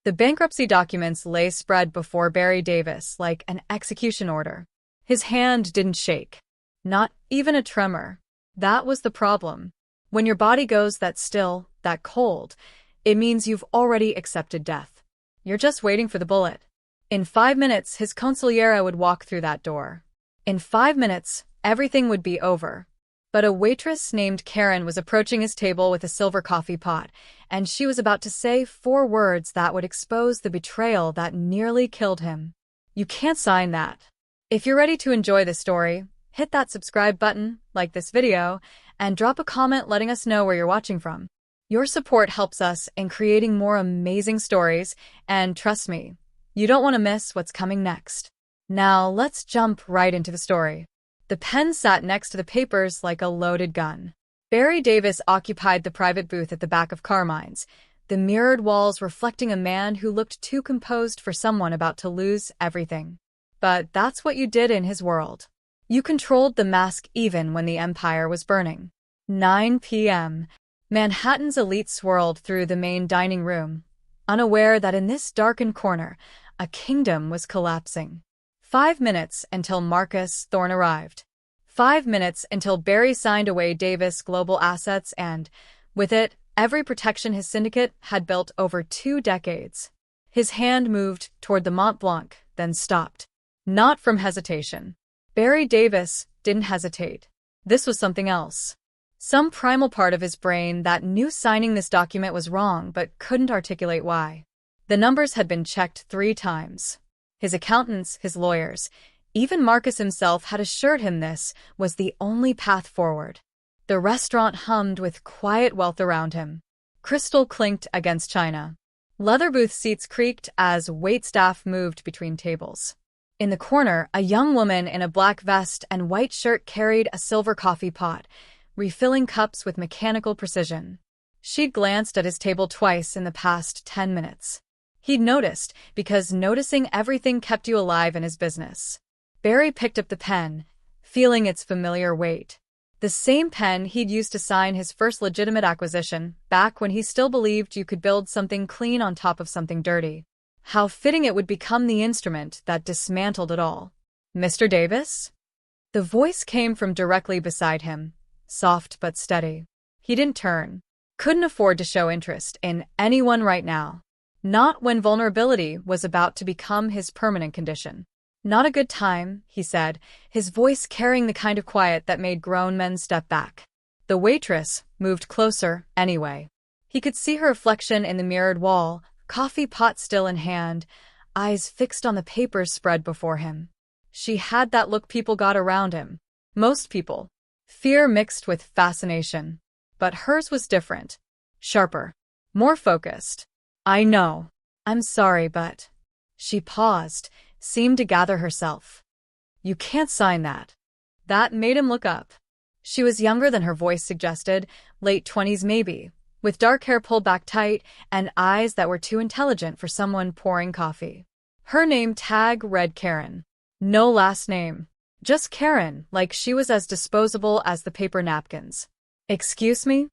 The bankruptcy documents lay spread before Barry Davis like an execution order. His hand didn't shake. Not even a tremor. That was the problem. When your body goes that still, that cold, it means you've already accepted death. You're just waiting for the bullet. In 5 minutes, his consigliere would walk through that door. In 5 minutes, everything would be over. But a waitress named Karen was approaching his table with a silver coffee pot, and she was about to say 4 words that would expose the betrayal that nearly killed him. You can't sign that. If you're ready to enjoy this story, hit that subscribe button, like this video, and drop a comment letting us know where you're watching from. Your support helps us in creating more amazing stories, and trust me, you don't want to miss what's coming next. Now, let's jump right into the story. The pen sat next to the papers like a loaded gun. Barry Davis occupied the private booth at the back of Carmine's, the mirrored walls reflecting a man who looked too composed for someone about to lose everything. But that's what you did in his world. You controlled the mask even when the empire was burning. 9 p.m. Manhattan's elite swirled through the main dining room, unaware that in this darkened corner, a kingdom was collapsing. 5 minutes until Marcus Thorne arrived. 5 minutes until Barry signed away Davis' global assets and, with it, every protection his syndicate had built over 2 decades. His hand moved toward the Mont Blanc, then stopped. Not from hesitation. Barry Davis didn't hesitate. This was something else. Some primal part of his brain that knew signing this document was wrong but couldn't articulate why. The numbers had been checked 3 times. His accountants, his lawyers, even Marcus himself had assured him this was the only path forward. The restaurant hummed with quiet wealth around him. Crystal clinked against china. Leather booth seats creaked as waitstaff moved between tables. In the corner, a young woman in a black vest and white shirt carried a silver coffee pot, refilling cups with mechanical precision. She'd glanced at his table twice in the past 10 minutes. He'd noticed, because noticing everything kept you alive in his business. Barry picked up the pen, feeling its familiar weight. The same pen he'd used to sign his first legitimate acquisition, back when he still believed you could build something clean on top of something dirty. How fitting it would become the instrument that dismantled it all. "Mr. Davis?" The voice came from directly beside him, soft but steady. He didn't turn. Couldn't afford to show interest in anyone right now. Not when vulnerability was about to become his permanent condition. "Not a good time," he said, his voice carrying the kind of quiet that made grown men step back. The waitress moved closer, anyway. He could see her reflection in the mirrored wall, coffee pot still in hand, eyes fixed on the papers spread before him. She had that look people got around him. Most people. Fear mixed with fascination. But hers was different. Sharper. More focused. "I know. I'm sorry, but..." She paused, seemed to gather herself. "You can't sign that." That made him look up. She was younger than her voice suggested, late 20s maybe, with dark hair pulled back tight and eyes that were too intelligent for someone pouring coffee. Her name tag read Karen. No last name. Just Karen, like she was as disposable as the paper napkins. "Excuse me?"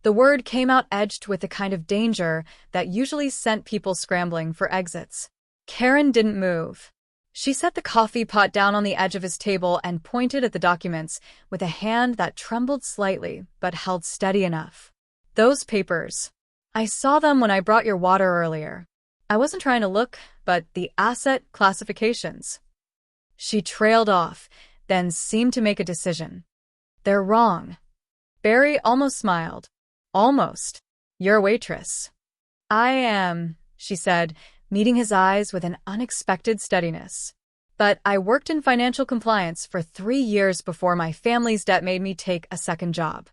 The word came out edged with the kind of danger that usually sent people scrambling for exits. Karen didn't move. She set the coffee pot down on the edge of his table and pointed at the documents with a hand that trembled slightly but held steady enough. "Those papers. I saw them when I brought your water earlier. I wasn't trying to look, but the asset classifications." She trailed off, then seemed to make a decision. "They're wrong." Barry almost smiled. "Almost. You're a waitress." "I am," she said, meeting his eyes with an unexpected steadiness. "But I worked in financial compliance for 3 years before my family's debt made me take a second job."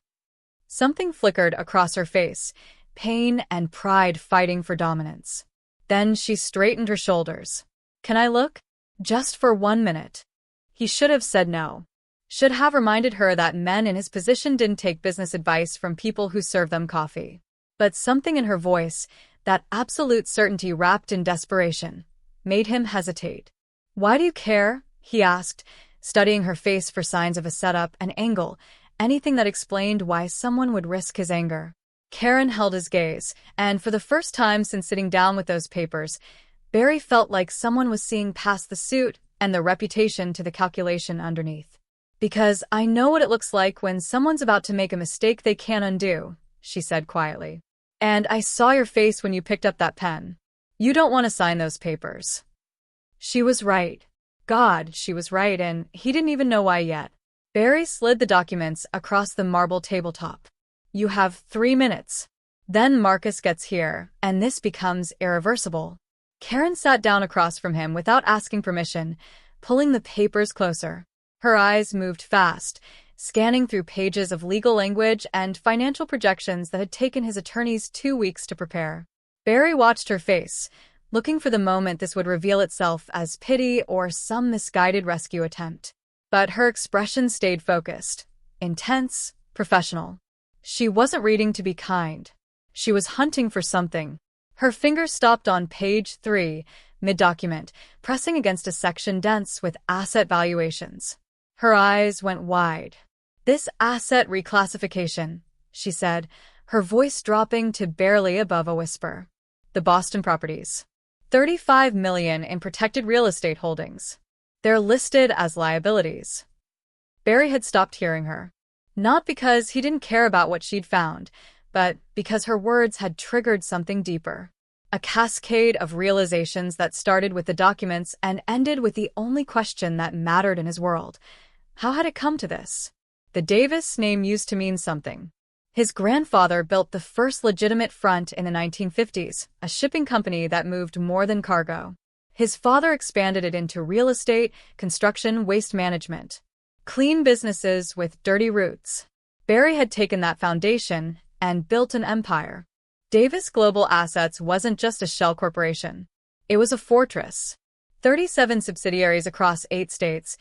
Something flickered across her face, pain and pride fighting for dominance. Then she straightened her shoulders. "Can I look? Just for 1 minute." He should have said no. Should have reminded her that men in his position didn't take business advice from people who serve them coffee. But something in her voice, that absolute certainty wrapped in desperation, made him hesitate. "Why do you care?" he asked, studying her face for signs of a setup, an angle, anything that explained why someone would risk his anger. Karen held his gaze, and for the first time since sitting down with those papers, Barry felt like someone was seeing past the suit and the reputation to the calculation underneath. "Because I know what it looks like when someone's about to make a mistake they can't undo," she said quietly. "And I saw your face when you picked up that pen. You don't want to sign those papers." She was right. God, she was right, and he didn't even know why yet. Barry slid the documents across the marble tabletop. "You have 3 minutes. Then Marcus gets here, and this becomes irreversible." Karen sat down across from him without asking permission, pulling the papers closer. Her eyes moved fast, scanning through pages of legal language and financial projections that had taken his attorneys 2 weeks to prepare. Barry watched her face, looking for the moment this would reveal itself as pity or some misguided rescue attempt. But her expression stayed focused, intense, professional. She wasn't reading to be kind. She was hunting for something. Her finger stopped on page 3, mid-document, pressing against a section dense with asset valuations. Her eyes went wide. "This asset reclassification," she said, her voice dropping to barely above a whisper. "The Boston properties. $35 million in protected real estate holdings. They're listed as liabilities." Barry had stopped hearing her. Not because he didn't care about what she'd found, but because her words had triggered something deeper. A cascade of realizations that started with the documents and ended with the only question that mattered in his world. How had it come to this? The Davis name used to mean something. His grandfather built the first legitimate front in the 1950s, a shipping company that moved more than cargo. His father expanded it into real estate, construction, waste management. Clean businesses with dirty roots. Barry had taken that foundation and built an empire. Davis Global Assets wasn't just a shell corporation. It was a fortress. 37 subsidiaries across 8 states,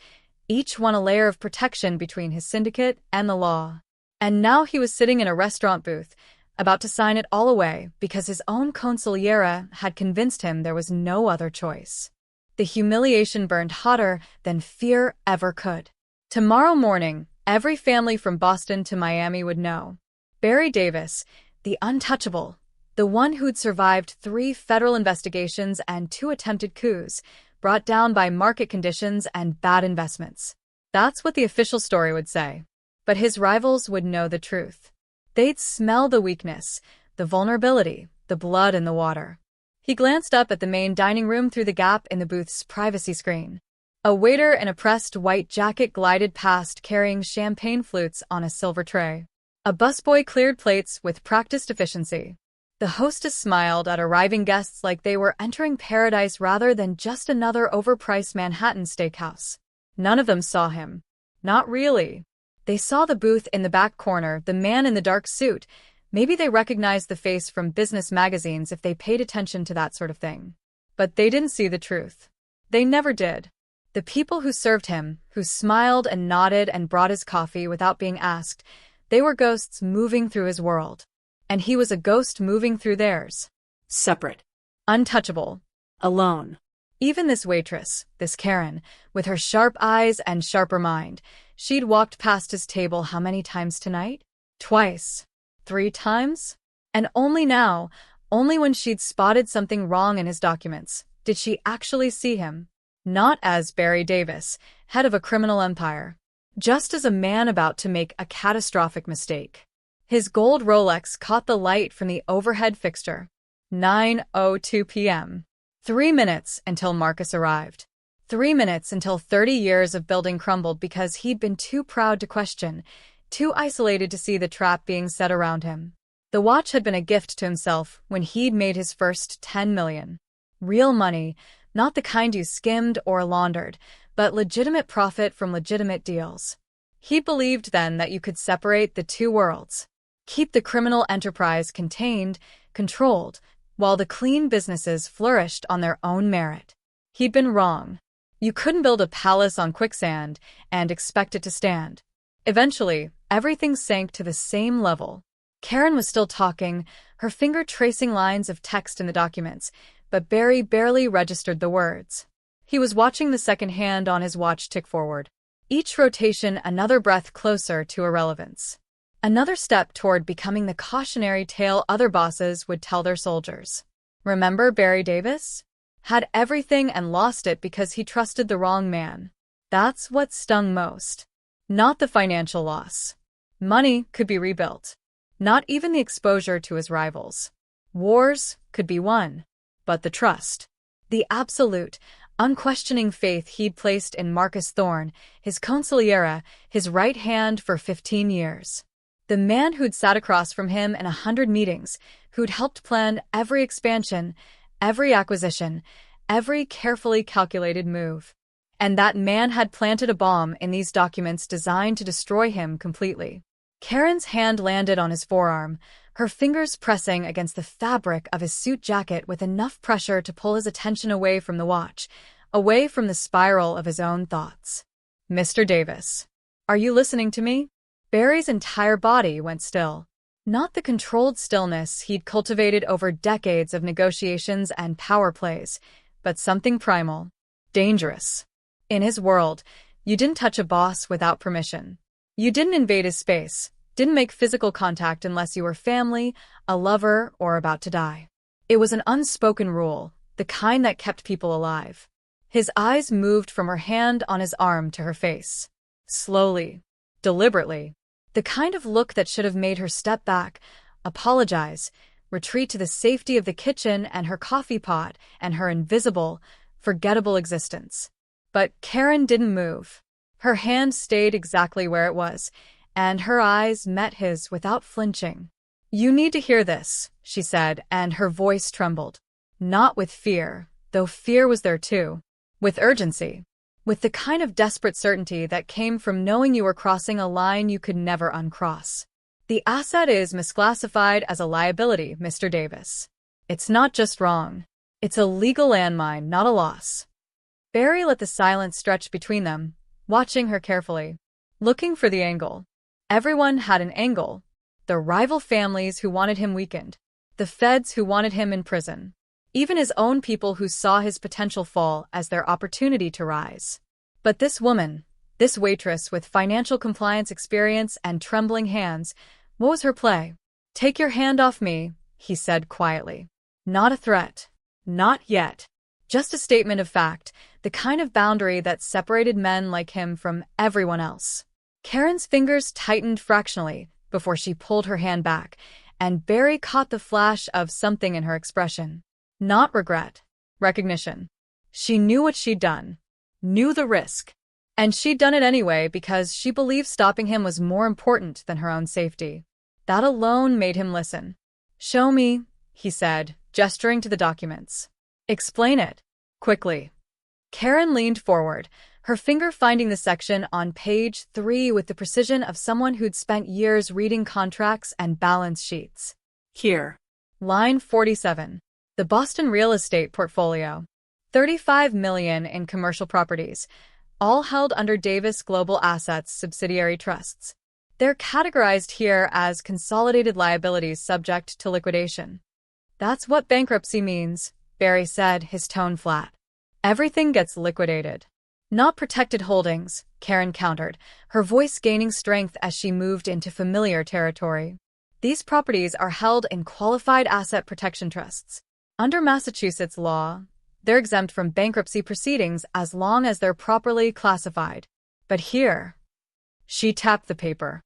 each one a layer of protection between his syndicate and the law. And now he was sitting in a restaurant booth, about to sign it all away because his own consigliera had convinced him there was no other choice. The humiliation burned hotter than fear ever could. Tomorrow morning, every family from Boston to Miami would know. Barry Davis, the untouchable, the one who'd survived 3 federal investigations and 2 attempted coups, brought down by market conditions and bad investments. That's what the official story would say. But his rivals would know the truth. They'd smell the weakness, the vulnerability, the blood in the water. He glanced up at the main dining room through the gap in the booth's privacy screen. A waiter in a pressed white jacket glided past carrying champagne flutes on a silver tray. A busboy cleared plates with practiced efficiency. The hostess smiled at arriving guests like they were entering paradise rather than just another overpriced Manhattan steakhouse. None of them saw him. Not really. They saw the booth in the back corner, the man in the dark suit. Maybe they recognized the face from business magazines if they paid attention to that sort of thing. But they didn't see the truth. They never did. The people who served him, who smiled and nodded and brought his coffee without being asked, they were ghosts moving through his world. And he was a ghost moving through theirs. Separate. Untouchable. Alone. Even this waitress, this Karen, with her sharp eyes and sharper mind, she'd walked past his table how many times tonight? Twice. 3 times? And only now, only when she'd spotted something wrong in his documents, did she actually see him. Not as Barry Davis, head of a criminal empire. Just as a man about to make a catastrophic mistake. His gold Rolex caught the light from the overhead fixture. 9:02 p.m. 3 minutes until Marcus arrived. 3 minutes until 30 years of building crumbled because he'd been too proud to question, too isolated to see the trap being set around him. The watch had been a gift to himself when he'd made his first $10 million. Real money, not the kind you skimmed or laundered, but legitimate profit from legitimate deals. He believed then that you could separate the 2 worlds. Keep the criminal enterprise contained, controlled, while the clean businesses flourished on their own merit. He'd been wrong. You couldn't build a palace on quicksand and expect it to stand. Eventually, everything sank to the same level. Karen was still talking, her finger tracing lines of text in the documents, but Barry barely registered the words. He was watching the second hand on his watch tick forward. Each rotation another breath closer to irrelevance. Another step toward becoming the cautionary tale other bosses would tell their soldiers. Remember Barry Davis? Had everything and lost it because he trusted the wrong man. That's what stung most. Not the financial loss. Money could be rebuilt. Not even the exposure to his rivals. Wars could be won. But the trust. The absolute, unquestioning faith he'd placed in Marcus Thorne, his consigliere, his right hand for 15 years. The man who'd sat across from him in 100 meetings, who'd helped plan every expansion, every acquisition, every carefully calculated move. And that man had planted a bomb in these documents designed to destroy him completely. Karen's hand landed on his forearm, her fingers pressing against the fabric of his suit jacket with enough pressure to pull his attention away from the watch, away from the spiral of his own thoughts. Mr. Davis, are you listening to me? Barry's entire body went still. Not the controlled stillness he'd cultivated over decades of negotiations and power plays, but something primal, dangerous. In his world, you didn't touch a boss without permission. You didn't invade his space, didn't make physical contact unless you were family, a lover, or about to die. It was an unspoken rule, the kind that kept people alive. His eyes moved from her hand on his arm to her face. Slowly, deliberately. The kind of look that should have made her step back, apologize, retreat to the safety of the kitchen and her coffee pot and her invisible, forgettable existence. But Karen didn't move. Her hand stayed exactly where it was, and her eyes met his without flinching. You need to hear this, she said, and her voice trembled. Not with fear, though fear was there too. With urgency. With the kind of desperate certainty that came from knowing you were crossing a line you could never uncross. The asset is misclassified as a liability, Mr. Davis. It's not just wrong. It's a legal landmine, not a loss. Barry let the silence stretch between them, watching her carefully, looking for the angle. Everyone had an angle. The rival families who wanted him weakened. The feds who wanted him in prison. Even his own people who saw his potential fall as their opportunity to rise. But this woman, this waitress with financial compliance experience and trembling hands, what was her play? Take your hand off me, he said quietly. Not a threat. Not yet. Just a statement of fact, the kind of boundary that separated men like him from everyone else. Karen's fingers tightened fractionally before she pulled her hand back, and Barry caught the flash of something in her expression. Not regret. Recognition. She knew what she'd done. Knew the risk. And she'd done it anyway because she believed stopping him was more important than her own safety. That alone made him listen. Show me, he said, gesturing to the documents. Explain it. Quickly. Karen leaned forward, her finger finding the section on page 3 with the precision of someone who'd spent years reading contracts and balance sheets. Here. Line 47. The Boston real estate portfolio. $35 million in commercial properties, all held under Davis Global Assets subsidiary trusts. They're categorized here as consolidated liabilities subject to liquidation. That's what bankruptcy means, Barry said, his tone flat. Everything gets liquidated. Not protected holdings, Karen countered, her voice gaining strength as she moved into familiar territory. These properties are held in qualified asset protection trusts. Under Massachusetts law, they're exempt from bankruptcy proceedings as long as they're properly classified. But here, she tapped the paper.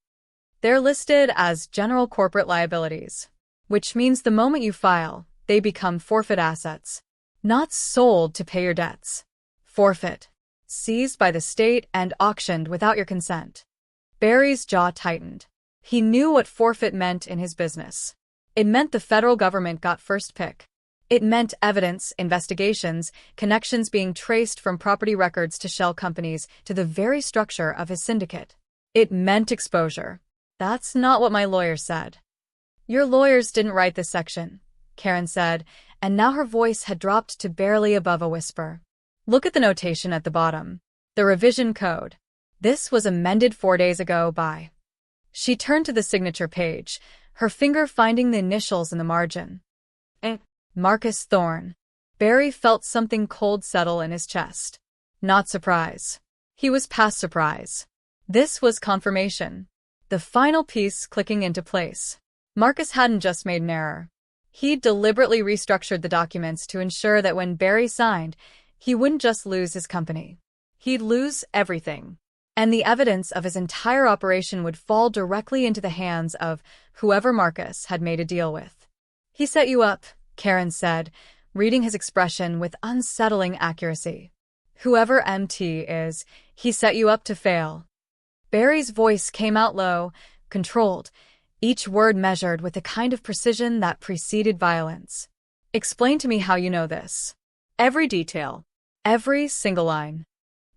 They're listed as general corporate liabilities, which means the moment you file, they become forfeit assets. Not sold to pay your debts. Forfeit. Seized by the state and auctioned without your consent. Barry's jaw tightened. He knew what forfeit meant in his business. It meant the federal government got first pick. It meant evidence, investigations, connections being traced from property records to shell companies to the very structure of his syndicate. It meant exposure. That's not what my lawyer said. Your lawyers didn't write this section, Karen said, and now her voice had dropped to barely above a whisper. Look at the notation at the bottom. The revision code. This was amended 4 days ago by... She turned to the signature page, her finger finding the initials in the margin. Marcus Thorne. Barry felt something cold settle in his chest. Not surprise. He was past surprise. This was confirmation. the final piece clicking into place. Marcus hadn't just made an error. He deliberately restructured the documents to ensure that when Barry signed, he wouldn't just lose his company. He'd lose everything. And the evidence of his entire operation would fall directly into the hands of whoever Marcus had made a deal with. "He set you up," Karen said, reading his expression with unsettling accuracy. "Whoever MT is, he set you up to fail." Barry's voice came out low, controlled, each word measured with a kind of precision that preceded violence. "Explain to me how you know this." "Every detail. Every single line."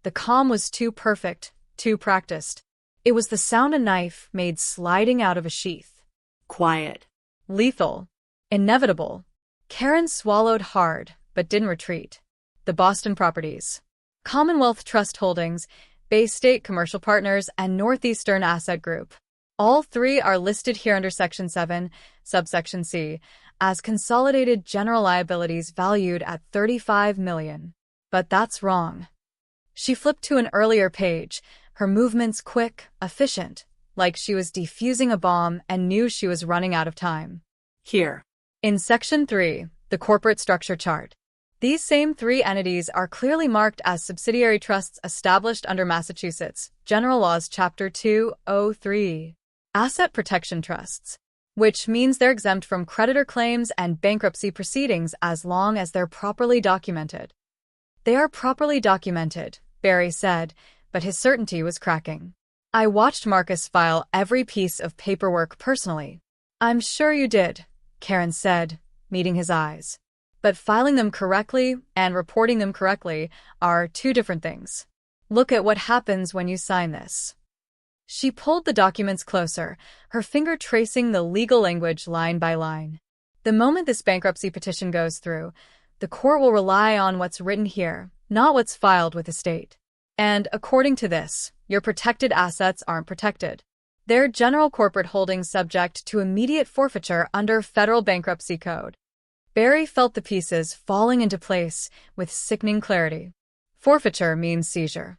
The calm was too perfect, too practiced. It was the sound a knife made sliding out of a sheath. Quiet. Lethal. Inevitable. Karen swallowed hard, but didn't retreat. The Boston properties. Commonwealth Trust Holdings, Bay State Commercial Partners, and Northeastern Asset Group. All three are listed here under Section 7, subsection C, as consolidated general liabilities valued at $35 million. But that's wrong. She flipped to an earlier page, her movements quick, efficient, like she was defusing a bomb and knew she was running out of time. Here. In Section 3, the corporate structure chart. These same three entities are clearly marked as subsidiary trusts established under Massachusetts General Laws Chapter 203. Asset protection trusts, which means they're exempt from creditor claims and bankruptcy proceedings as long as they're properly documented. "They are properly documented," Barry said, but his certainty was cracking. "I watched Marcus file every piece of paperwork personally." "I'm sure you did," Karen said, meeting his eyes. "But filing them correctly and reporting them correctly are two different things. Look at what happens when you sign this." She pulled the documents closer, her finger tracing the legal language line by line. "The moment this bankruptcy petition goes through, the court will rely on what's written here, not what's filed with the state. And according to this, your protected assets aren't protected. They're general corporate holdings subject to immediate forfeiture under federal bankruptcy code." Barry felt the pieces falling into place with sickening clarity. Forfeiture means seizure.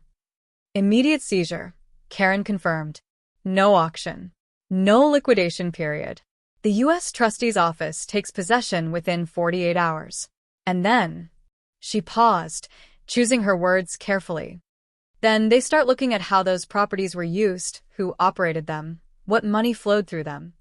Immediate seizure, Karen confirmed. No auction. No liquidation period. The U.S. Trustee's office takes possession within 48 hours. And then, she paused, choosing her words carefully. Then they start looking at how those properties were used, who operated them, what money flowed through them.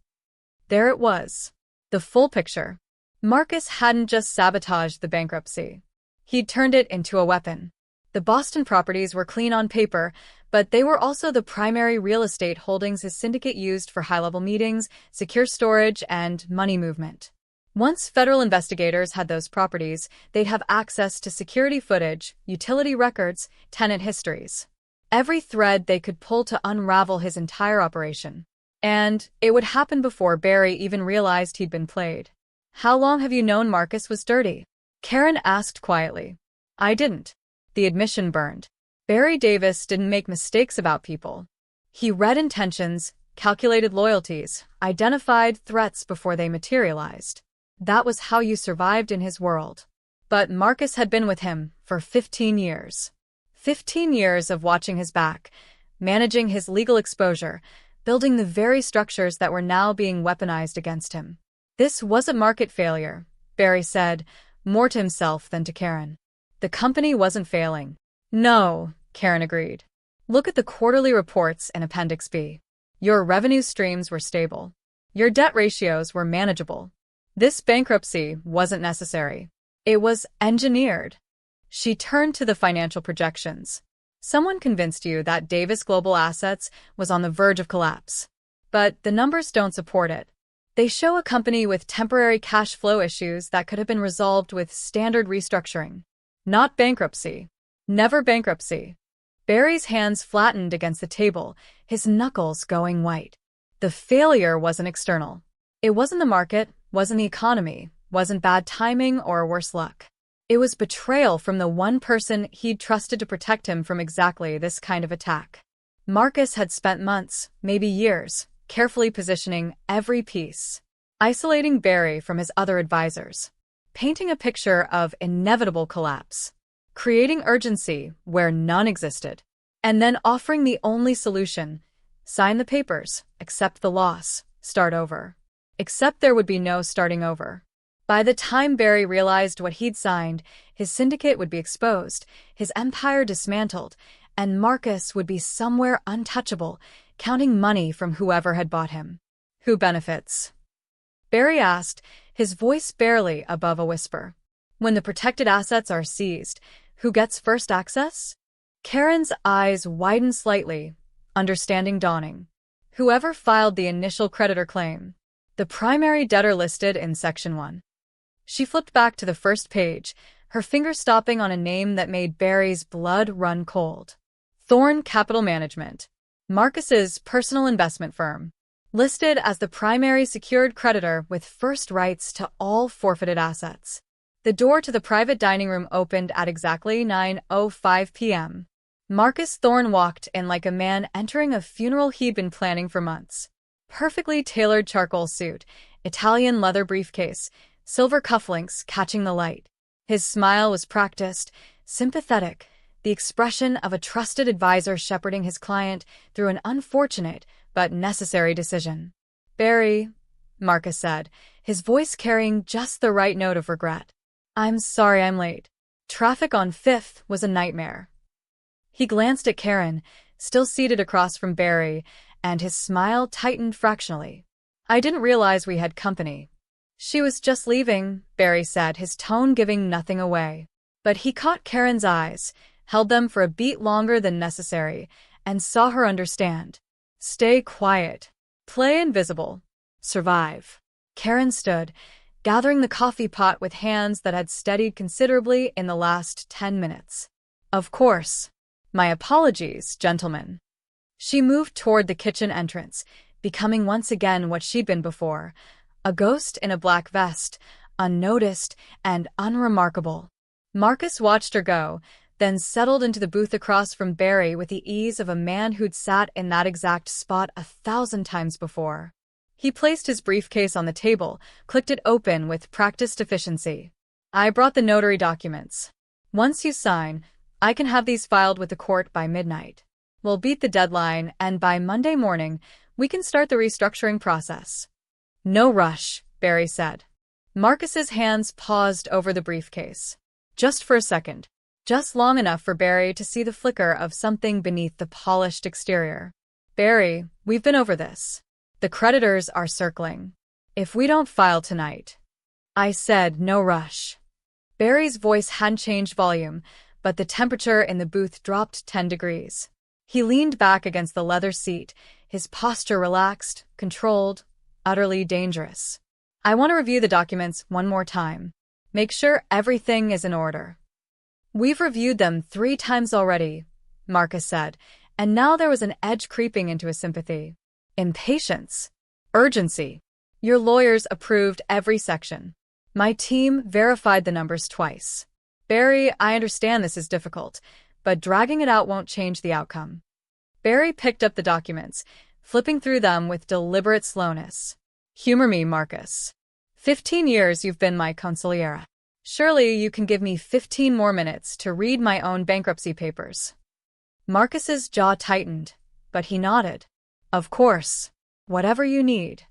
There it was. The full picture. Marcus hadn't just sabotaged the bankruptcy. He'd turned it into a weapon. The Boston properties were clean on paper, but they were also the primary real estate holdings his syndicate used for high-level meetings, secure storage, and money movement. Once federal investigators had those properties, they'd have access to security footage, utility records, tenant histories. Every thread they could pull to unravel his entire operation. And it would happen before Barry even realized he'd been played. "How long have you known Marcus was dirty?" Karen asked quietly. "I didn't." The admission burned. Barry Davis didn't make mistakes about people. He read intentions, calculated loyalties, identified threats before they materialized. That was how you survived in his world. But Marcus had been with him for 15 years. 15 years of watching his back, managing his legal exposure, building the very structures that were now being weaponized against him. This wasn't market failure, Barry said, more to himself than to Karen. The company wasn't failing. No, Karen agreed. Look at the quarterly reports in Appendix B. Your revenue streams were stable. Your debt ratios were manageable. This bankruptcy wasn't necessary. It was engineered. She turned to the financial projections. Someone convinced you that Davis Global Assets was on the verge of collapse. But the numbers don't support it. They show a company with temporary cash flow issues that could have been resolved with standard restructuring. Not bankruptcy. Never bankruptcy. Barry's hands flattened against the table, his knuckles going white. The failure wasn't external. It wasn't the market, wasn't the economy, wasn't bad timing or worse luck. It was betrayal from the one person he'd trusted to protect him from exactly this kind of attack. Marcus had spent months, maybe years, carefully positioning every piece, isolating Barry from his other advisors, painting a picture of inevitable collapse, creating urgency where none existed, and then offering the only solution, Sign the papers, accept the loss, start over. Except there would be no starting over. By the time Barry realized what he'd signed, his syndicate would be exposed, his empire dismantled, and Marcus would be somewhere untouchable, counting money from whoever had bought him. Who benefits? Barry asked, his voice barely above a whisper. When the protected assets are seized, who gets first access? Karen's eyes widened slightly, understanding dawning. Whoever filed the initial creditor claim. The primary debtor listed in Section 1. She flipped back to the first page, her finger stopping on a name that made Barry's blood run cold. Thorn Capital Management, Marcus's personal investment firm, listed as the primary secured creditor with first rights to all forfeited assets. The door to the private dining room opened at exactly 9:05 p.m. Marcus Thorn walked in like a man entering a funeral he'd been planning for months. Perfectly tailored charcoal suit, Italian leather briefcase, silver cufflinks catching the light. His smile was practiced, sympathetic, the expression of a trusted advisor shepherding his client through an unfortunate but necessary decision. "Barry," Marcus said, his voice carrying just the right note of regret. "I'm sorry I'm late. Traffic on 5th was a nightmare." He glanced at Karen, still seated across from Barry, and his smile tightened fractionally. "I didn't realize we had company." "She was just leaving," Barry said, his tone giving nothing away. But he caught Karen's eyes, held them for a beat longer than necessary, and saw her understand. "Stay quiet. Play invisible. Survive." Karen stood, gathering the coffee pot with hands that had steadied considerably in the last 10 minutes. "Of course. My apologies, gentlemen." She moved toward the kitchen entrance, becoming once again what she'd been before, a ghost in a black vest, unnoticed and unremarkable. Marcus watched her go, then settled into the booth across from Barry with the ease of a man who'd sat in that exact spot 1,000 times before. He placed his briefcase on the table, clicked it open with practiced efficiency. "I brought the notary documents. Once you sign, I can have these filed with the court by midnight. We'll beat the deadline, and by Monday morning, we can start the restructuring process." "No rush," Barry said. Marcus's hands paused over the briefcase. Just for a second. Just long enough for Barry to see the flicker of something beneath the polished exterior. "Barry, we've been over this. The creditors are circling. If we don't file tonight." "I said no rush." Barry's voice hadn't changed volume, but the temperature in the booth dropped 10 degrees. He leaned back against the leather seat, his posture relaxed, controlled, utterly dangerous. "I want to review the documents one more time. Make sure everything is in order." "We've reviewed them 3 times already," Marcus said, and now there was an edge creeping into his sympathy. Impatience. Urgency. "Your lawyers approved every section. My team verified the numbers twice. Barry, I understand this is difficult, but dragging it out won't change the outcome." Barry picked up the documents, flipping through them with deliberate slowness. "Humor me, Marcus. 15 years you've been my consigliere. Surely you can give me 15 more minutes to read my own bankruptcy papers." Marcus's jaw tightened, but he nodded. "Of course. Whatever you need."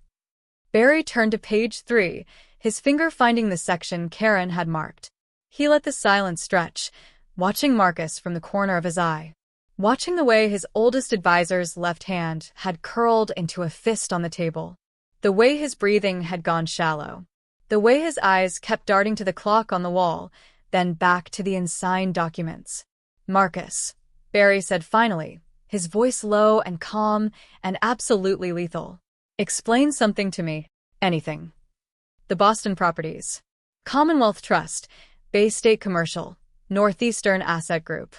Barry turned to page 3, his finger finding the section Karen had marked. He let the silence stretch, watching Marcus from the corner of his eye. Watching the way his oldest advisor's left hand had curled into a fist on the table. The way his breathing had gone shallow. The way his eyes kept darting to the clock on the wall, then back to the unsigned documents. "Marcus," Barry said finally, his voice low and calm and absolutely lethal. "Explain something to me. Anything." "The Boston properties. Commonwealth Trust, Bay State Commercial, Northeastern Asset Group."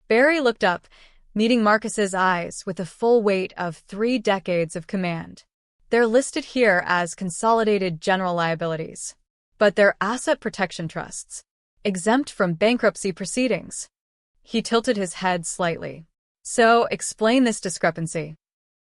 Barry looked up, meeting Marcus's eyes with the full weight of 3 decades of command. "They're listed here as consolidated general liabilities, but they're asset protection trusts, exempt from bankruptcy proceedings." He tilted his head slightly. "So, explain this discrepancy."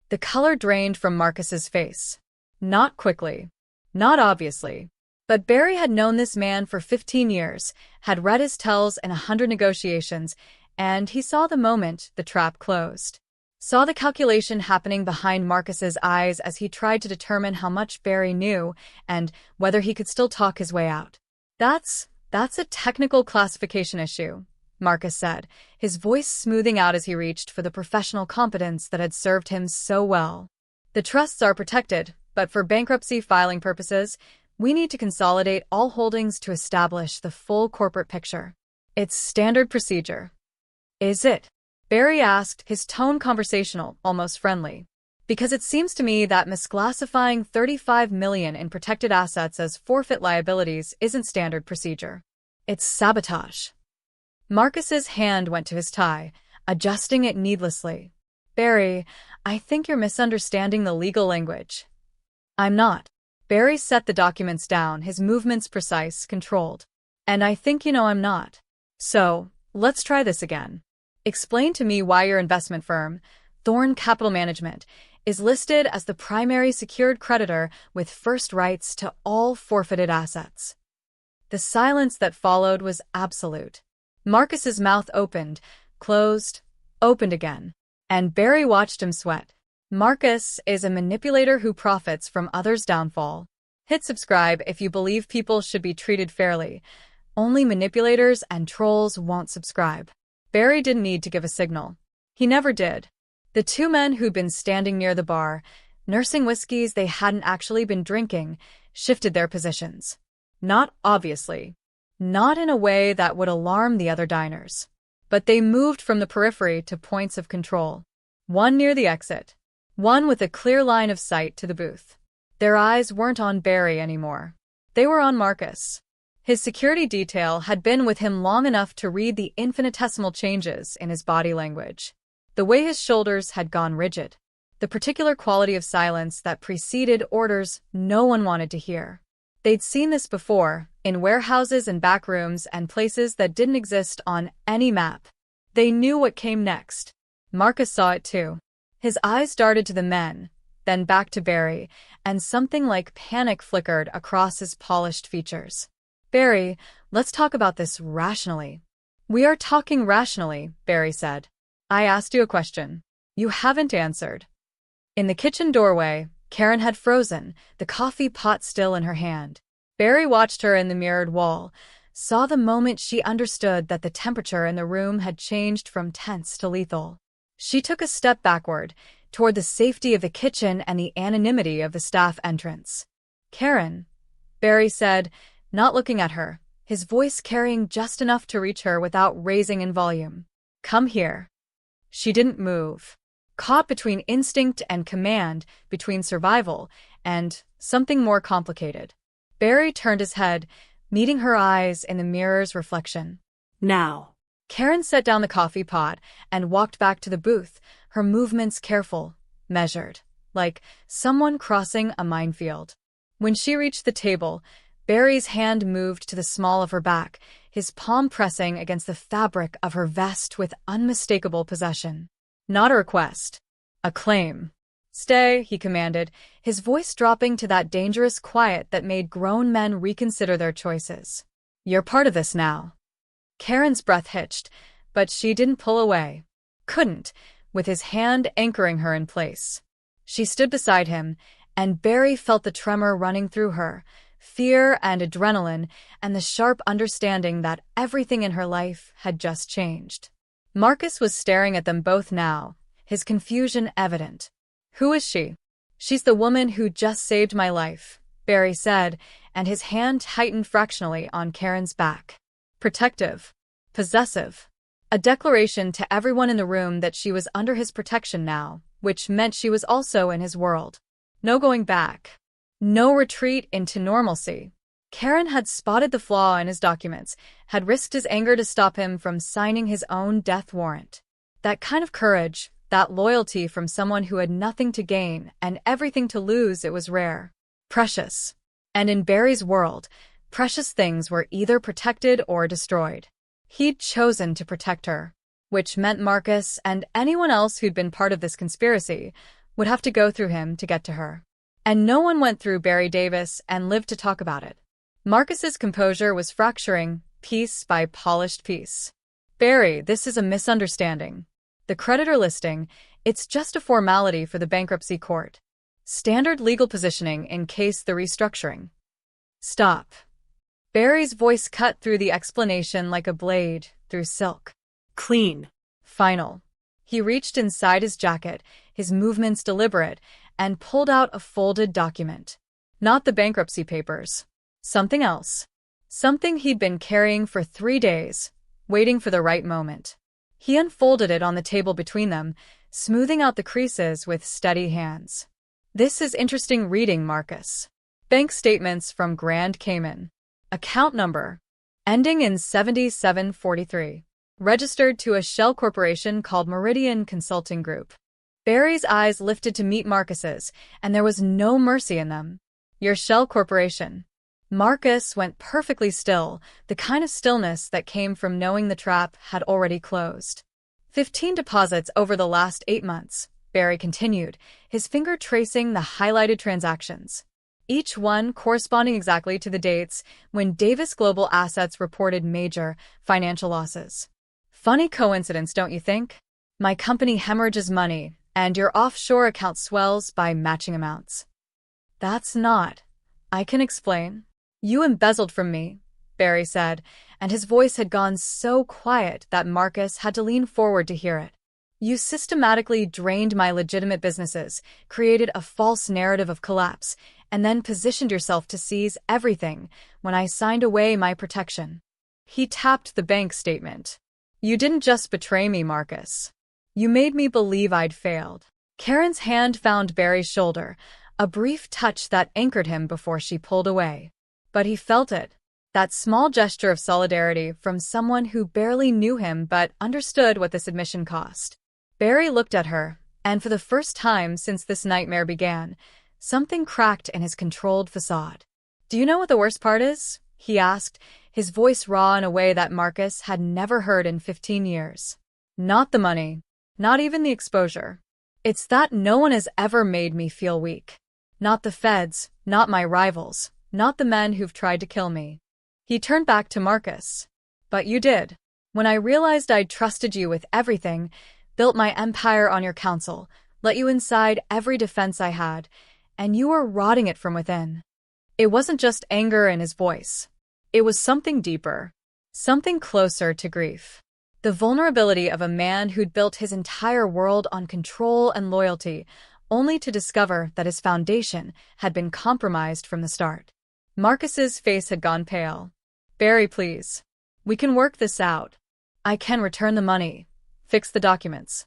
The color drained from Marcus's face. Not quickly. Not obviously. But Barry had known this man for 15 years, had read his tells in 100 negotiations, and he saw the moment the trap closed. saw the calculation happening behind Marcus's eyes as he tried to determine how much Barry knew and whether he could still talk his way out. That's a technical classification issue, Marcus said, his voice smoothing out as he reached for the professional competence that had served him so well. The trusts are protected, but for bankruptcy filing purposes, we need to consolidate all holdings to establish the full corporate picture. It's standard procedure. Is it? Barry asked, his tone conversational, almost friendly. Because it seems to me that misclassifying $35 million in protected assets as forfeit liabilities isn't standard procedure. It's sabotage. Marcus's hand went to his tie, adjusting it needlessly. Barry, I think you're misunderstanding the legal language. I'm not. Barry set the documents down, his movements precise, controlled. And I think you know I'm not. So, let's try this again. Explain to me why your investment firm, Thorn Capital Management, is listed as the primary secured creditor with first rights to all forfeited assets. The silence that followed was absolute. Marcus's mouth opened, closed, opened again, and Barry watched him sweat. Marcus is a manipulator who profits from others' downfall. Hit subscribe if you believe people should be treated fairly. Only manipulators and trolls won't subscribe. Barry didn't need to give a signal. He never did. The two men who'd been standing near the bar, nursing whiskeys they hadn't actually been drinking, shifted their positions. Not obviously. Not in a way that would alarm the other diners. But they moved from the periphery to points of control. One near the exit. One with a clear line of sight to the booth. Their eyes weren't on Barry anymore. They were on Marcus. His security detail had been with him long enough to read the infinitesimal changes in his body language. The way his shoulders had gone rigid. The particular quality of silence that preceded orders no one wanted to hear. They'd seen this before, in warehouses and back rooms and places that didn't exist on any map. They knew what came next. Marcus saw it too. His eyes darted to the men, then back to Barry, and something like panic flickered across his polished features. Barry, let's talk about this rationally. We are talking rationally, Barry said. I asked you a question. You haven't answered. In the kitchen doorway, Karen had frozen, the coffee pot still in her hand. Barry watched her in the mirrored wall, saw the moment she understood that the temperature in the room had changed from tense to lethal. She took a step backward, toward the safety of the kitchen and the anonymity of the staff entrance. Karen, Barry said, not looking at her, his voice carrying just enough to reach her without raising in volume. Come here. She didn't move. Caught between instinct and command, between survival and something more complicated. Barry turned his head, meeting her eyes in the mirror's reflection. Now. Karen set down the coffee pot and walked back to the booth, her movements careful, measured, like someone crossing a minefield. When she reached the table, Barry's hand moved to the small of her back, his palm pressing against the fabric of her vest with unmistakable possession. Not a request. A claim. Stay, he commanded, his voice dropping to that dangerous quiet that made grown men reconsider their choices. You're part of this now. Karen's breath hitched, but she didn't pull away. Couldn't, with his hand anchoring her in place. She stood beside him, and Barry felt the tremor running through her, fear and adrenaline, and the sharp understanding that everything in her life had just changed. Marcus was staring at them both now, his confusion evident. Who is she? She's the woman who just saved my life, Barry said, and his hand tightened fractionally on Karen's back. Protective. Possessive. A declaration to everyone in the room that she was under his protection now, which meant she was also in his world. No going back. No retreat into normalcy. Karen had spotted the flaw in his documents, had risked his anger to stop him from signing his own death warrant. That kind of courage, that loyalty from someone who had nothing to gain and everything to lose, it was rare. Precious. And in Barry's world, precious things were either protected or destroyed. He'd chosen to protect her, which meant Marcus and anyone else who'd been part of this conspiracy would have to go through him to get to her. And no one went through Barry Davis and lived to talk about it. Marcus's composure was fracturing, piece by polished piece. Barry, this is a misunderstanding. The creditor listing, it's just a formality for the bankruptcy court. Standard legal positioning in case the restructuring. Stop. Barry's voice cut through the explanation like a blade through silk. Clean. Final. He reached inside his jacket, his movements deliberate, and pulled out a folded document. Not the bankruptcy papers. Something else. Something he'd been carrying for 3 days, waiting for the right moment. He unfolded it on the table between them, smoothing out the creases with steady hands. This is interesting reading, Marcus. Bank statements from Grand Cayman. Account number. Ending in 7743. Registered to a shell corporation called Meridian Consulting Group. Barry's eyes lifted to meet Marcus's, and there was no mercy in them. Your shell corporation. Marcus went perfectly still, the kind of stillness that came from knowing the trap had already closed. 15 deposits over the last 8 months, Barry continued, his finger tracing the highlighted transactions. Each one corresponding exactly to the dates when Davis Global Assets reported major financial losses. Funny coincidence, don't you think? My company hemorrhages money, and your offshore account swells by matching amounts. That's not. I can explain. You embezzled from me, Barry said, and his voice had gone so quiet that Marcus had to lean forward to hear it. You systematically drained my legitimate businesses, created a false narrative of collapse, and then positioned yourself to seize everything when I signed away my protection. He tapped the bank statement. You didn't just betray me, Marcus. You made me believe I'd failed. Karen's hand found Barry's shoulder, a brief touch that anchored him before she pulled away. But he felt it. That small gesture of solidarity from someone who barely knew him but understood what this admission cost. Barry looked at her, and for the first time since this nightmare began, something cracked in his controlled facade. Do you know what the worst part is? He asked, his voice raw in a way that Marcus had never heard in 15 years. Not the money, not even the exposure. It's that no one has ever made me feel weak. Not the feds, not my rivals, not the men who've tried to kill me. He turned back to Marcus. But you did. When I realized I'd trusted you with everything, built my empire on your counsel, let you inside every defense I had, and you were rotting it from within. It wasn't just anger in his voice. It was something deeper, something closer to grief. The vulnerability of a man who'd built his entire world on control and loyalty, only to discover that his foundation had been compromised from the start. Marcus's face had gone pale. Barry, please. We can work this out. I can return the money. Fix the documents.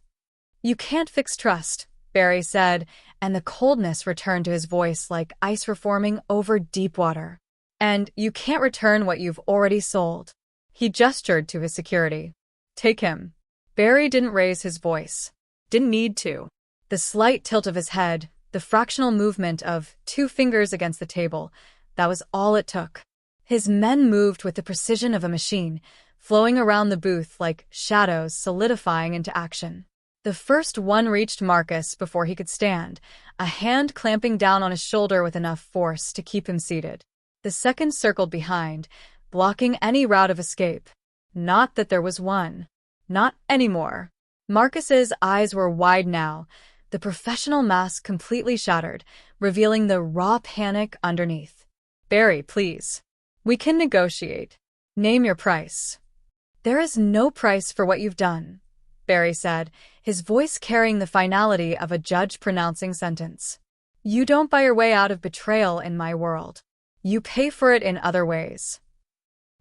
You can't fix trust, Barry said, and the coldness returned to his voice like ice reforming over deep water. And you can't return what you've already sold. He gestured to his security. Take him. Barry didn't raise his voice. Didn't need to. The slight tilt of his head, the fractional movement of 2 fingers against the table, that was all it took. His men moved with the precision of a machine, flowing around the booth like shadows solidifying into action. The first one reached Marcus before he could stand, a hand clamping down on his shoulder with enough force to keep him seated. The second circled behind, blocking any route of escape. Not that there was one. Not anymore. Marcus's eyes were wide now, the professional mask completely shattered, revealing the raw panic underneath. Barry, please. We can negotiate. Name your price. There is no price for what you've done, Barry said, his voice carrying the finality of a judge pronouncing sentence. You don't buy your way out of betrayal in my world. You pay for it in other ways.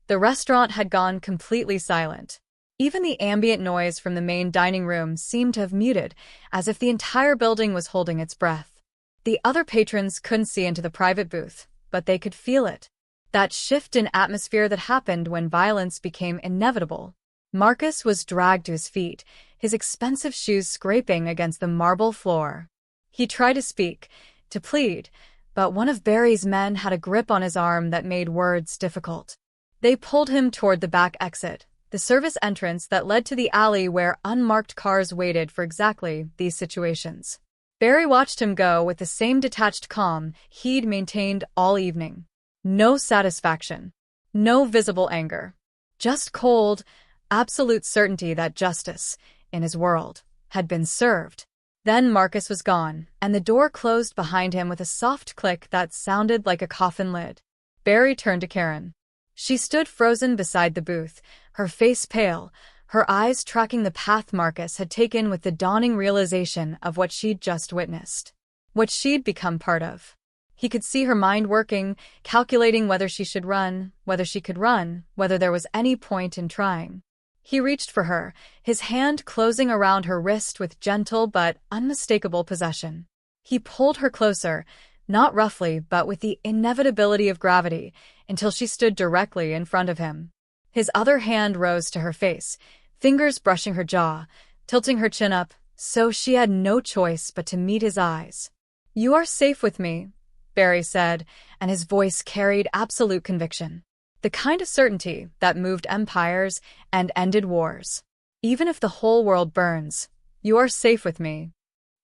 The restaurant had gone completely silent. Even the ambient noise from the main dining room seemed to have muted, as if the entire building was holding its breath. The other patrons couldn't see into the private booth, but they could feel it. That shift in atmosphere that happened when violence became inevitable. Marcus was dragged to his feet, his expensive shoes scraping against the marble floor. He tried to speak, to plead, but one of Barry's men had a grip on his arm that made words difficult. They pulled him toward the back exit, the service entrance that led to the alley where unmarked cars waited for exactly these situations. Barry watched him go with the same detached calm he'd maintained all evening. No satisfaction. No visible anger. Just cold, absolute certainty that justice, in his world, had been served. Then Marcus was gone, and the door closed behind him with a soft click that sounded like a coffin lid. Barry turned to Karen. She stood frozen beside the booth, her face pale, her eyes tracking the path Marcus had taken with the dawning realization of what she'd just witnessed. What she'd become part of. He could see her mind working, calculating whether she should run, whether she could run, whether there was any point in trying. He reached for her, his hand closing around her wrist with gentle but unmistakable possession. He pulled her closer, not roughly but with the inevitability of gravity, until she stood directly in front of him. His other hand rose to her face, fingers brushing her jaw, tilting her chin up, so she had no choice but to meet his eyes. "You are safe with me," Barry said, and his voice carried absolute conviction. The kind of certainty that moved empires and ended wars. "Even if the whole world burns, you are safe with me."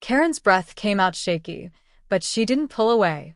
Karen's breath came out shaky, but she didn't pull away.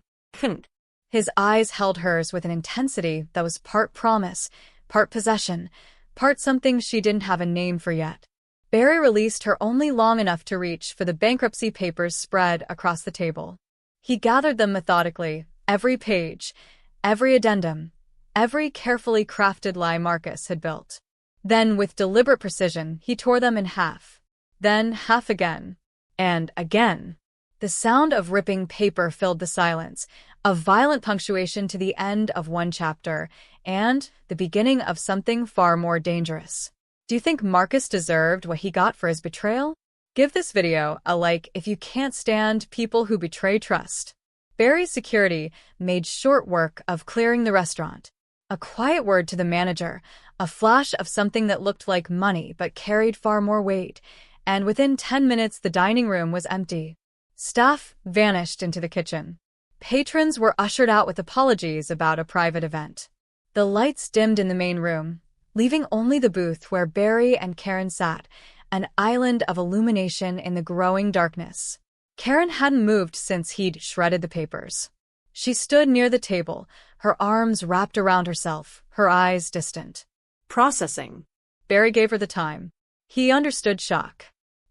His eyes held hers with an intensity that was part promise, part possession, part something she didn't have a name for yet. Barry released her only long enough to reach for the bankruptcy papers spread across the table. He gathered them methodically, every page, every addendum, every carefully crafted lie Marcus had built. Then, with deliberate precision, he tore them in half. Then half again. And again. The sound of ripping paper filled the silence, a violent punctuation to the end of one chapter, and the beginning of something far more dangerous. Do you think Marcus deserved what he got for his betrayal? Give this video a like if you can't stand people who betray trust. Barry's security made short work of clearing the restaurant. A quiet word to the manager, a flash of something that looked like money but carried far more weight, and within 10 minutes the dining room was empty. Staff vanished into the kitchen. Patrons were ushered out with apologies about a private event. The lights dimmed in the main room, leaving only the booth where Barry and Karen sat, an island of illumination in the growing darkness. Karen hadn't moved since he'd shredded the papers. She stood near the table, her arms wrapped around herself, her eyes distant. "Processing." Barry gave her the time. He understood shock.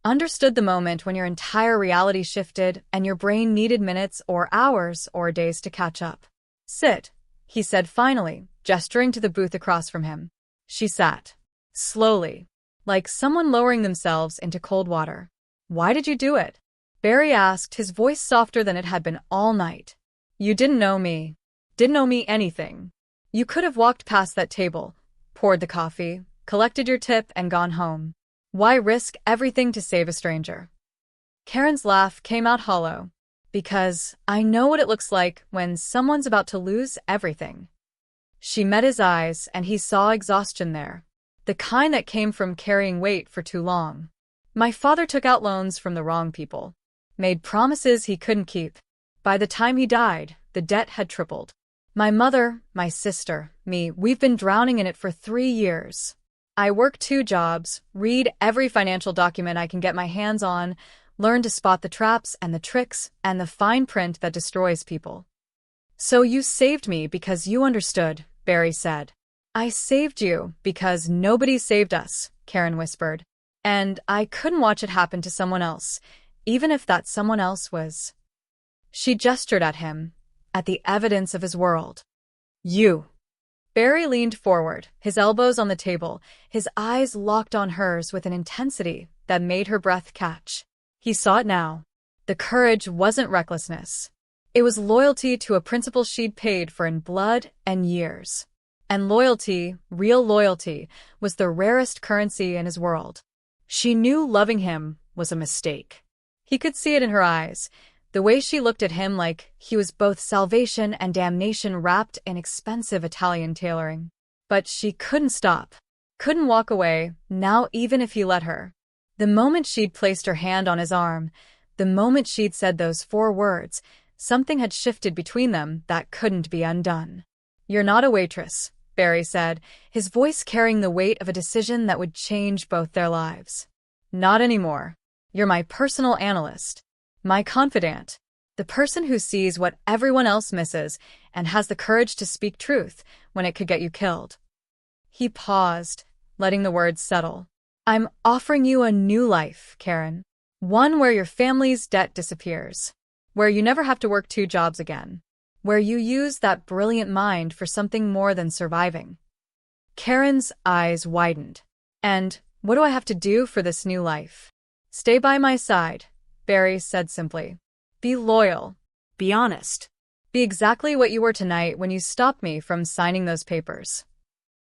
Understood the moment when your entire reality shifted and your brain needed minutes or hours or days to catch up. "Sit," he said finally, gesturing to the booth across from him. She sat. Slowly. Like someone lowering themselves into cold water. "Why did you do it?" Barry asked, his voice softer than it had been all night. "You didn't know me. Didn't owe me anything. You could have walked past that table, poured the coffee, collected your tip, and gone home. Why risk everything to save a stranger?" Karen's laugh came out hollow. "Because I know what it looks like when someone's about to lose everything." She met his eyes, and he saw exhaustion there. The kind that came from carrying weight for too long. "My father took out loans from the wrong people. Made promises he couldn't keep. By the time he died, the debt had tripled. My mother, my sister, me, we've been drowning in it for 3 years. I work 2 jobs, read every financial document I can get my hands on, learn to spot the traps and the tricks and the fine print that destroys people." "So you saved me because you understood," Barry said. "I saved you because nobody saved us," Karen whispered. "And I couldn't watch it happen to someone else, even if that someone else was..." She gestured at him, at the evidence of his world. "You." Barry leaned forward, his elbows on the table, his eyes locked on hers with an intensity that made her breath catch. He saw it now. The courage wasn't recklessness. It was loyalty to a principle she'd paid for in blood and years. And loyalty, real loyalty, was the rarest currency in his world. She knew loving him was a mistake. He could see it in her eyes, the way she looked at him like he was both salvation and damnation wrapped in expensive Italian tailoring. But she couldn't stop. Couldn't walk away, now even if he let her. The moment she'd placed her hand on his arm, the moment she'd said those 4 words, something had shifted between them that couldn't be undone. "You're not a waitress," Barry said, his voice carrying the weight of a decision that would change both their lives. "Not anymore. You're my personal analyst. My confidant. The person who sees what everyone else misses and has the courage to speak truth when it could get you killed." He paused, letting the words settle. "I'm offering you a new life, Karen. One where your family's debt disappears, where you never have to work 2 jobs again, where you use that brilliant mind for something more than surviving. Karen's eyes widened. And what do I have to do for this new life? Stay by my side, Barry said simply. Be loyal. Be honest. Be exactly what you were tonight when you stopped me from signing those papers.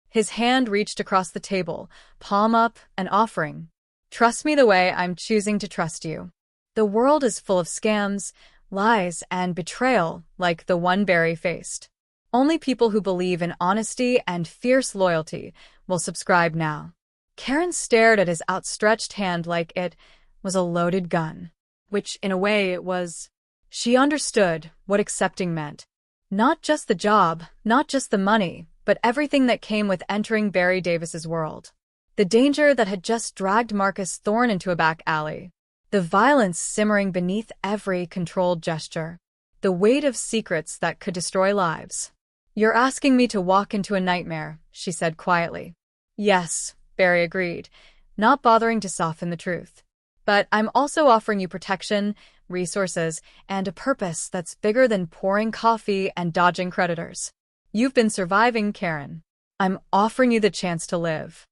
His hand reached across the table, palm up, an offering. Trust me the way I'm choosing to trust you. The world is full of scams, lies, and betrayal like the one Barry faced. Only people who believe in honesty and fierce loyalty will subscribe now. Karen stared at his outstretched hand like it was a loaded gun, which in a way it was. She understood what accepting meant. Not just the job, not just the money, but everything that came with entering Barry Davis's world. The danger that had just dragged Marcus Thorne into a back alley. The violence simmering beneath every controlled gesture. The weight of secrets that could destroy lives. You're asking me to walk into a nightmare, she said quietly. Yes, Barry agreed, not bothering to soften the truth. But I'm also offering you protection, resources, and a purpose that's bigger than pouring coffee and dodging creditors. You've been surviving, Karen. I'm offering you the chance to live.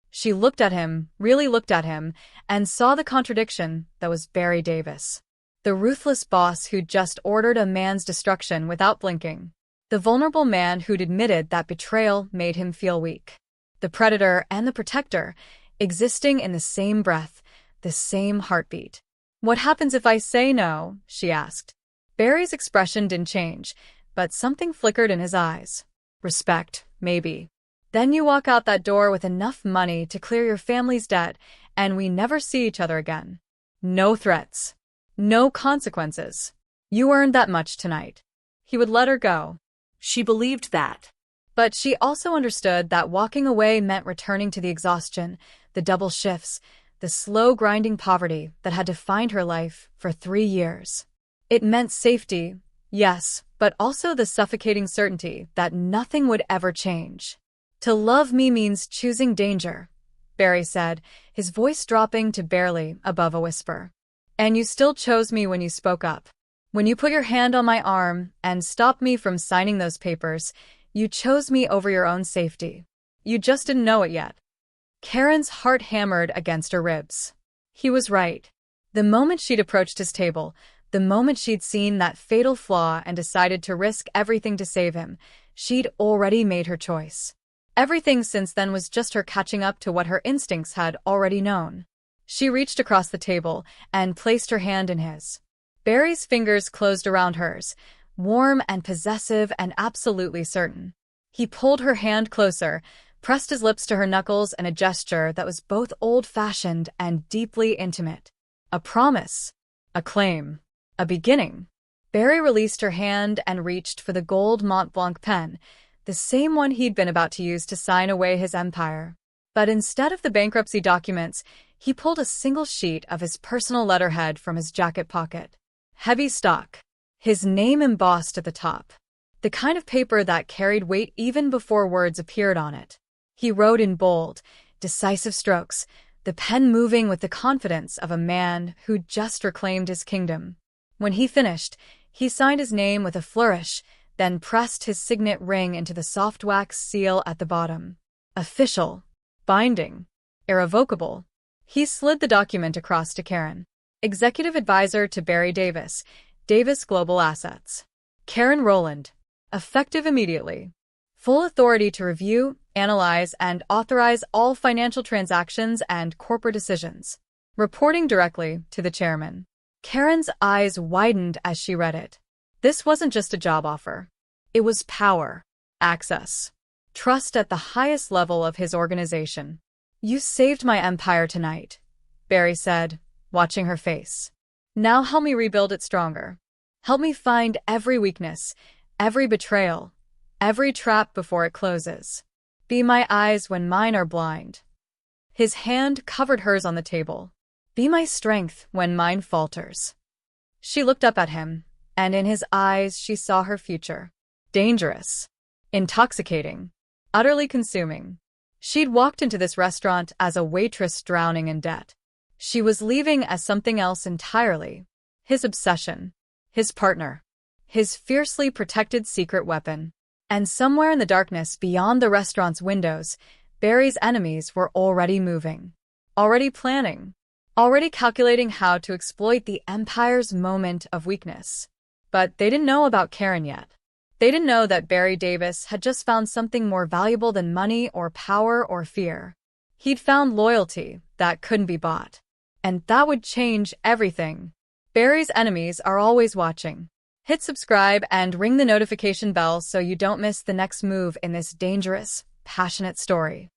She looked at him, really looked at him, and saw the contradiction that was Barry Davis. The ruthless boss who'd just ordered a man's destruction without blinking. The vulnerable man who'd admitted that betrayal made him feel weak. The predator and the protector, existing in the same breath, the same heartbeat. What happens if I say no? She asked. Barry's expression didn't change, but something flickered in his eyes. Respect, maybe. Then you walk out that door with enough money to clear your family's debt, and we never see each other again. No threats. No consequences. You earned that much tonight. He would let her go. She believed that. But she also understood that walking away meant returning to the exhaustion, the double shifts, the slow grinding poverty that had defined her life for 3 years. It meant safety, yes, but also the suffocating certainty that nothing would ever change. To love me means choosing danger, Barry said, his voice dropping to barely above a whisper. And you still chose me when you spoke up. When you put your hand on my arm and stopped me from signing those papers, you chose me over your own safety. You just didn't know it yet. Karen's heart hammered against her ribs. He was right. The moment she'd approached his table, the moment she'd seen that fatal flaw and decided to risk everything to save him, she'd already made her choice. Everything since then was just her catching up to what her instincts had already known. She reached across the table and placed her hand in his. Barry's fingers closed around hers, warm and possessive and absolutely certain. He pulled her hand closer, pressed his lips to her knuckles in a gesture that was both old-fashioned and deeply intimate. A promise. A claim. A beginning. Barry released her hand and reached for the gold Mont Blanc pen, the same one he'd been about to use to sign away his empire. But instead of the bankruptcy documents, he pulled a single sheet of his personal letterhead from his jacket pocket. Heavy stock. His name embossed at the top. The kind of paper that carried weight even before words appeared on it. He wrote in bold, decisive strokes, the pen moving with the confidence of a man who'd just reclaimed his kingdom. When he finished, he signed his name with a flourish, then pressed his signet ring into the soft wax seal at the bottom. Official. Binding. Irrevocable. He slid the document across to Karen. Executive advisor to Barry Davis, Davis Global Assets. Karen Rowland. Effective immediately. Full authority to review, analyze, and authorize all financial transactions and corporate decisions. Reporting directly to the chairman. Karen's eyes widened as she read it. This wasn't just a job offer. It was power, access, trust at the highest level of his organization. You saved my empire tonight, Barry said, watching her face. Now help me rebuild it stronger. Help me find every weakness, every betrayal, every trap before it closes. Be my eyes when mine are blind. His hand covered hers on the table. Be my strength when mine falters. She looked up at him, and in his eyes she saw her future. Dangerous. Intoxicating. Utterly consuming. She'd walked into this restaurant as a waitress drowning in debt. She was leaving as something else entirely. His obsession. His partner. His fiercely protected secret weapon. And somewhere in the darkness beyond the restaurant's windows, Barry's enemies were already moving. Already planning. Already calculating how to exploit the Empire's moment of weakness. But they didn't know about Karen yet. They didn't know that Barry Davis had just found something more valuable than money or power or fear. He'd found loyalty that couldn't be bought. And that would change everything. Barry's enemies are always watching. Hit subscribe and ring the notification bell so you don't miss the next move in this dangerous, passionate story.